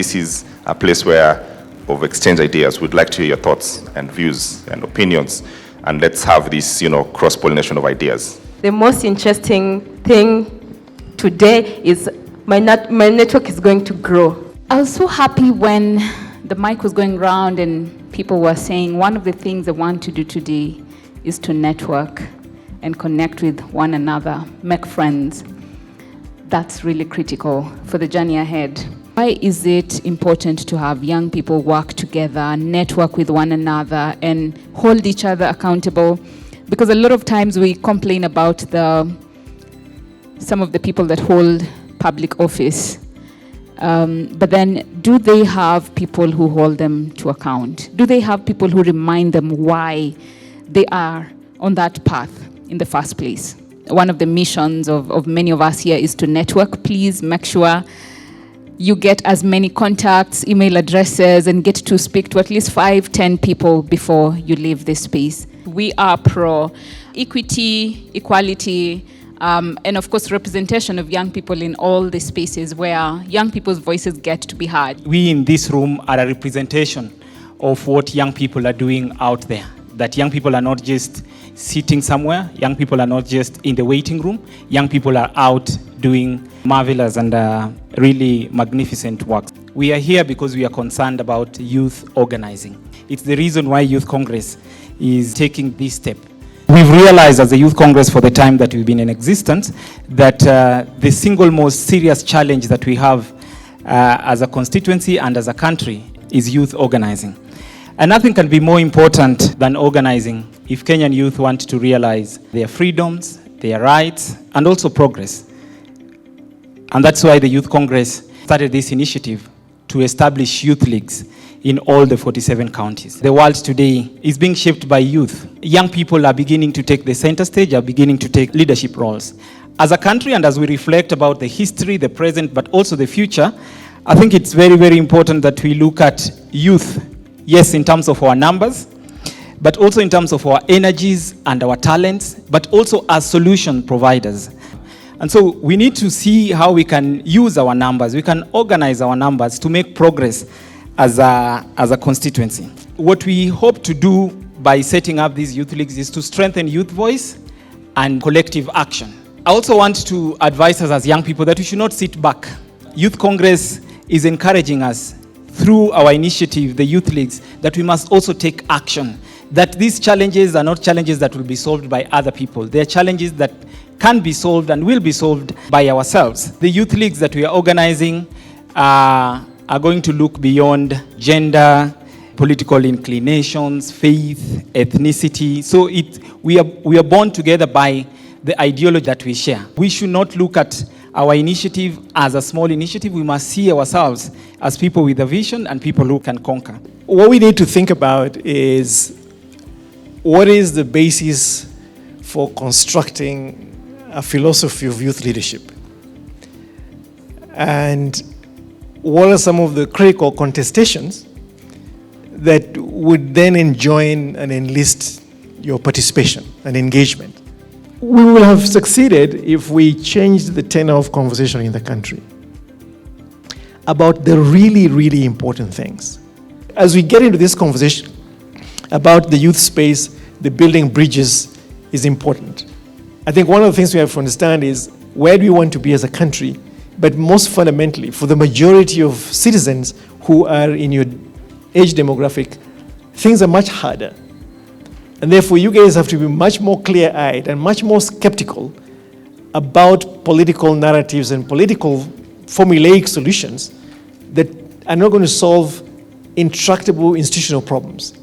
this is a place where of exchange ideas. We'd like to hear your thoughts and views and opinions, and let's have this, cross-pollination of ideas. The most interesting thing today is my network is going to grow. I was so happy when the mic was going around and people were saying one of the things I want to do today is to network and connect with one another, make friends. That's really critical for the journey ahead. Why is it important to have young people work together, network with one another, and hold each other accountable? Because a lot of times we complain about some of the people that hold public office. But then, do they have people who hold them to account? Do they have people who remind them why they are on that path in the first place? One of the missions of many of us here is to network. Please make sure you get as many contacts, email addresses, and get to speak to at least 5-10 people before you leave this space. We are pro equity, equality, and of course representation of young people in all the spaces where young people's voices get to be heard. We in this room are a representation of what young people are doing out there. That young people are not just sitting somewhere, young people are not just in the waiting room, young people are out doing marvelous and really magnificent work. We are here because we are concerned about youth organizing. It's the reason why Youth Congress is taking this step. We've realized as a Youth Congress for the time that we've been in existence that the single most serious challenge that we have as a constituency and as a country is youth organizing. And nothing can be more important than organizing if Kenyan youth want to realize their freedoms, their rights, and also progress. And that's why the Youth Congress started this initiative to establish youth leagues in all the 47 counties. The world today is being shaped by youth. Young people are beginning to take the center stage, are beginning to take leadership roles. As a country, and as we reflect about the history, the present, but also the future, I think it's very, very important that we look at youth, yes, in terms of our numbers, but also in terms of our energies and our talents, but also as solution providers. And so we need to see how we can use our numbers, we can organize our numbers to make progress as a constituency. What we hope to do by setting up these youth leagues is to strengthen youth voice and collective action. I also want to advise us as young people that we should not sit back. Youth Congress is encouraging us through our initiative, the youth leagues, that we must also take action. That these challenges are not challenges that will be solved by other people. They are challenges that can be solved and will be solved by ourselves. The youth leagues that we are organizing are going to look beyond gender, political inclinations, faith, ethnicity. So we are born together by the ideology that we share. We should not look at our initiative as a small initiative. We must see ourselves as people with a vision and people who can conquer. What we need to think about is what is the basis for constructing a philosophy of youth leadership? And what are some of the critical contestations that would then enjoin and enlist your participation and engagement? We will have succeeded if we changed the tenor of conversation in the country about the really, really important things. As we get into this conversation about the youth space, the building bridges is important. I think one of the things we have to understand is where do we want to be as a country, but most fundamentally, for the majority of citizens who are in your age demographic, things are much harder. And therefore, you guys have to be much more clear-eyed and much more skeptical about political narratives and political formulaic solutions that are not going to solve intractable institutional problems.